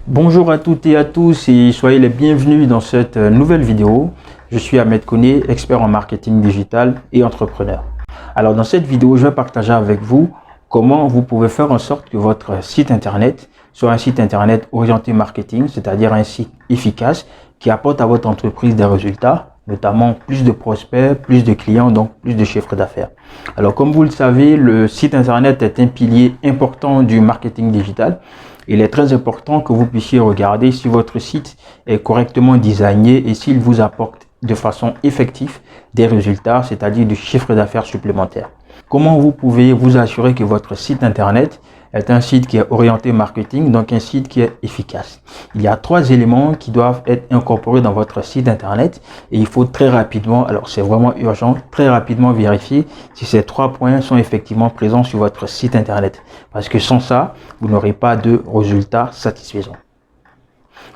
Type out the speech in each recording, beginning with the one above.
Bonjour à toutes et à tous et soyez les bienvenus dans cette nouvelle vidéo. Je suis Ahmed Kone, expert en marketing digital et entrepreneur. Alors dans cette vidéo, je vais partager avec vous comment vous pouvez faire en sorte que votre site internet soit un site internet orienté marketing, c'est-à-dire un site efficace qui apporte à votre entreprise des résultats, notamment plus de prospects, plus de clients, donc plus de chiffre d'affaires. Alors comme vous le savez, le site internet est un pilier important du marketing digital. Il est très important que vous puissiez regarder si votre site est correctement designé et s'il vous apporte de façon effective des résultats, c'est-à-dire du chiffre d'affaires supplémentaire. Comment vous pouvez vous assurer que votre site internet est un site qui est orienté marketing, donc un site qui est efficace? Il y a 3 éléments qui doivent être incorporés dans votre site internet et il faut très rapidement, alors c'est vraiment urgent, très rapidement vérifier si ces 3 points sont effectivement présents sur votre site internet. Parce que sans ça, vous n'aurez pas de résultats satisfaisants.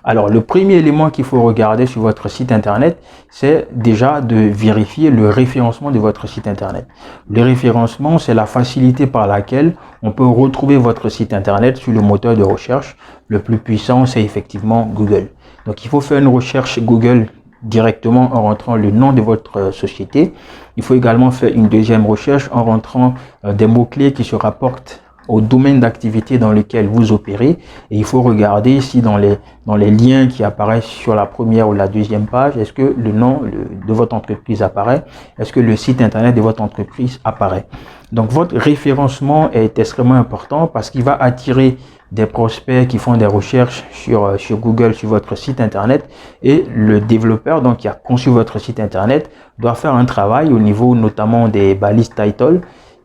Alors, le premier élément qu'il faut regarder sur votre site internet, c'est déjà de vérifier le référencement de votre site internet. Le référencement, c'est la facilité par laquelle on peut retrouver votre site internet sur le moteur de recherche. Le plus puissant, c'est effectivement Google. Donc, il faut faire une recherche Google directement en rentrant le nom de votre société. Il faut également faire une deuxième recherche en rentrant des mots-clés qui se rapportent au domaine d'activité dans lequel vous opérez, et il faut regarder si dans les liens qui apparaissent sur la première ou la deuxième page, est-ce que le nom de votre entreprise apparaît, est-ce que le site internet de votre entreprise apparaît. Donc votre référencement est extrêmement important parce qu'il va attirer des prospects qui font des recherches sur Google, sur votre site internet, et le développeur donc qui a conçu votre site internet doit faire un travail au niveau notamment des balises title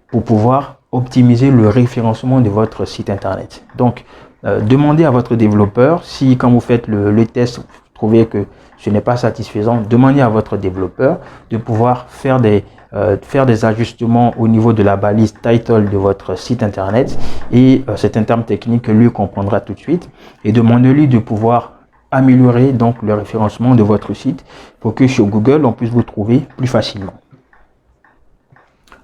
pour pouvoir optimiser le référencement de votre site internet. Donc, demandez à votre développeur, si quand vous faites le test, vous trouvez que ce n'est pas satisfaisant, demandez à votre développeur de pouvoir faire des ajustements au niveau de la balise title de votre site internet, et c'est un terme technique que lui comprendra tout de suite, et demandez-lui de pouvoir améliorer donc le référencement de votre site pour que sur Google on puisse vous trouver plus facilement.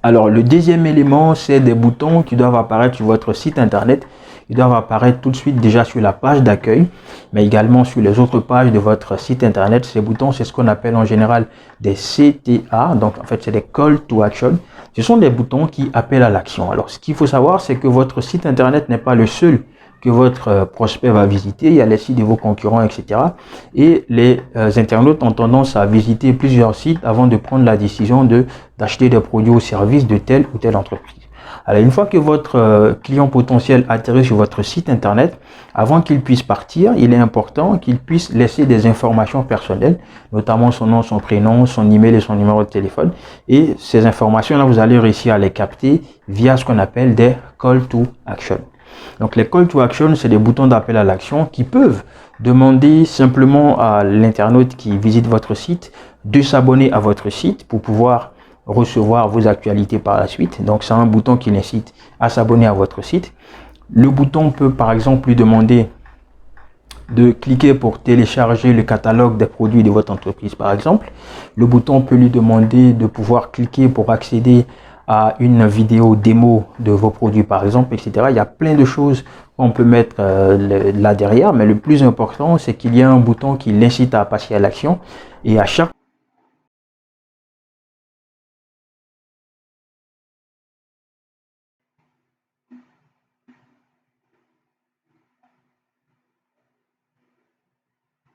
Alors, le deuxième élément, c'est des boutons qui doivent apparaître sur votre site internet. Ils doivent apparaître tout de suite déjà sur la page d'accueil, mais également sur les autres pages de votre site internet. Ces boutons, c'est ce qu'on appelle en général des CTA. Donc, en fait, c'est des Call to Action. Ce sont des boutons qui appellent à l'action. Alors, ce qu'il faut savoir, c'est que votre site internet n'est pas le seul que votre prospect va visiter. Il y a les sites de vos concurrents, etc. Et les internautes ont tendance à visiter plusieurs sites avant de prendre la décision d'acheter des produits ou services de telle ou telle entreprise. Alors, une fois que votre client potentiel atterrit sur votre site internet, avant qu'il puisse partir, il est important qu'il puisse laisser des informations personnelles, notamment son nom, son prénom, son email et son numéro de téléphone. Et ces informations-là, vous allez réussir à les capter via ce qu'on appelle des Call to Action. Donc, les Call to Action, c'est des boutons d'appel à l'action qui peuvent demander simplement à l'internaute qui visite votre site de s'abonner à votre site pour pouvoir recevoir vos actualités par la suite. Donc, c'est un bouton qui l'incite à s'abonner à votre site. Le bouton peut par exemple lui demander de cliquer pour télécharger le catalogue des produits de votre entreprise par exemple. Le bouton peut lui demander de pouvoir cliquer pour accéder à une vidéo démo de vos produits par exemple, etc. Il y a plein de choses qu'on peut mettre là derrière, mais le plus important, c'est qu'il y a un bouton qui l'incite à passer à l'action, et à chaque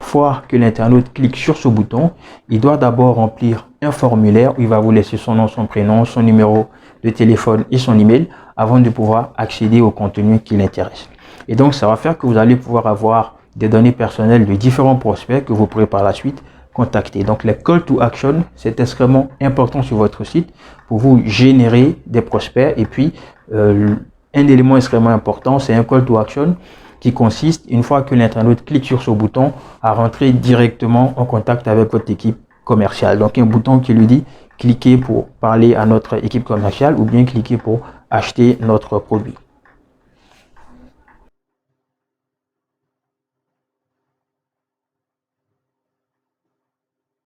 fois que l'internaute clique sur ce bouton, il doit d'abord remplir un formulaire où il va vous laisser son nom, son prénom, son numéro de téléphone et son email avant de pouvoir accéder au contenu qui l'intéresse. Et donc, ça va faire que vous allez pouvoir avoir des données personnelles de différents prospects que vous pourrez par la suite contacter. Donc, les call to action, c'est extrêmement important sur votre site pour vous générer des prospects. Et puis, un élément extrêmement important, c'est un call to action qui consiste, une fois que l'internaute clique sur ce bouton, à rentrer directement en contact avec votre équipe commerciale. Donc, un bouton qui lui dit cliquez pour parler à notre équipe commerciale ou bien cliquez pour acheter notre produit.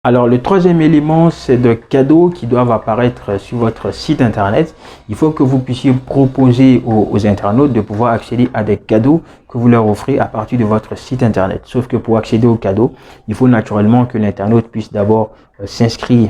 Alors, le troisième élément, c'est de cadeaux qui doivent apparaître sur votre site internet. Il faut que vous puissiez proposer aux internautes de pouvoir accéder à des cadeaux que vous leur offrez à partir de votre site internet. Sauf que pour accéder aux cadeaux, il faut naturellement que l'internaute puisse d'abord s'inscrire,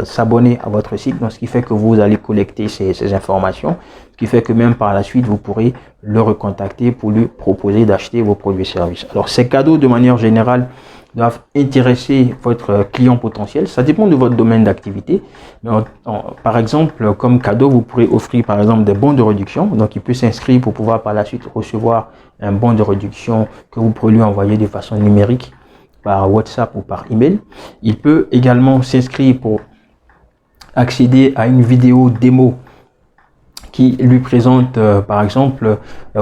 s'abonner à votre site. Donc, ce qui fait que vous allez collecter ces informations. Ce qui fait que même par la suite, vous pourrez le recontacter pour lui proposer d'acheter vos produits et services. Alors, ces cadeaux, de manière générale, doivent intéresser votre client potentiel. Ça dépend de votre domaine d'activité. Par exemple, comme cadeau, vous pourrez offrir par exemple des bons de réduction. Donc, il peut s'inscrire pour pouvoir par la suite recevoir un bon de réduction que vous pourrez lui envoyer de façon numérique par WhatsApp ou par email. Il peut également s'inscrire pour accéder à une vidéo démo qui lui présente par exemple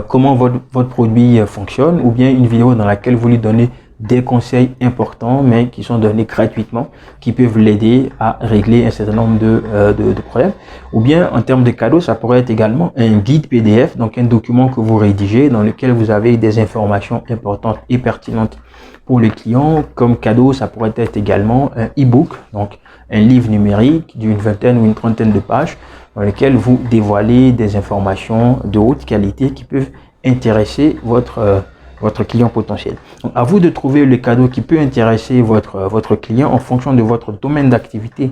comment votre produit fonctionne, ou bien une vidéo dans laquelle vous lui donnez des conseils importants mais qui sont donnés gratuitement, qui peuvent l'aider à régler un certain nombre de problèmes. Ou bien en termes de cadeaux, ça pourrait être également un guide PDF, donc un document que vous rédigez dans lequel vous avez des informations importantes et pertinentes pour le client. Comme cadeau, ça pourrait être également un e-book, donc un livre numérique d'une vingtaine ou une trentaine de pages dans lequel vous dévoilez des informations de haute qualité qui peuvent intéresser votre client potentiel. Donc, à vous de trouver le cadeau qui peut intéresser votre client en fonction de votre domaine d'activité.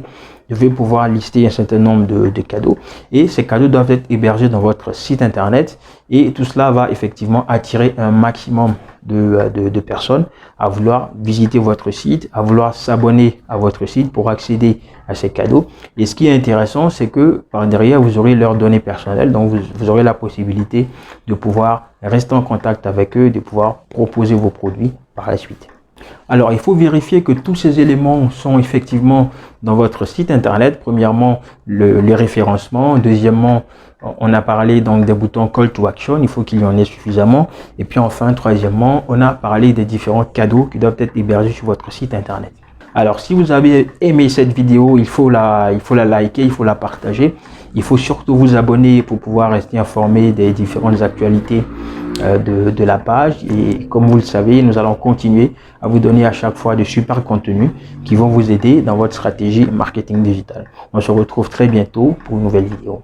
Vous devez pouvoir lister un certain nombre de cadeaux, et ces cadeaux doivent être hébergés dans votre site internet, et tout cela va effectivement attirer un maximum de personnes à vouloir visiter votre site, à vouloir s'abonner à votre site pour accéder à ces cadeaux. Et ce qui est intéressant, c'est que par derrière, vous aurez leurs données personnelles, donc vous aurez la possibilité de pouvoir rester en contact avec eux, de pouvoir proposer vos produits par la suite. Alors, il faut vérifier que tous ces éléments sont effectivement dans votre site internet. Premièrement, le référencement. Deuxièmement, on a parlé donc des boutons Call to Action. Il faut qu'il y en ait suffisamment. Et puis enfin, troisièmement, on a parlé des différents cadeaux qui doivent être hébergés sur votre site internet. Alors, si vous avez aimé cette vidéo, il faut la liker, il faut la partager. Il faut surtout vous abonner pour pouvoir rester informé des différentes actualités de la page. Et comme vous le savez, nous allons continuer à vous donner à chaque fois de super contenus qui vont vous aider dans votre stratégie marketing digital. On se retrouve très bientôt pour une nouvelle vidéo.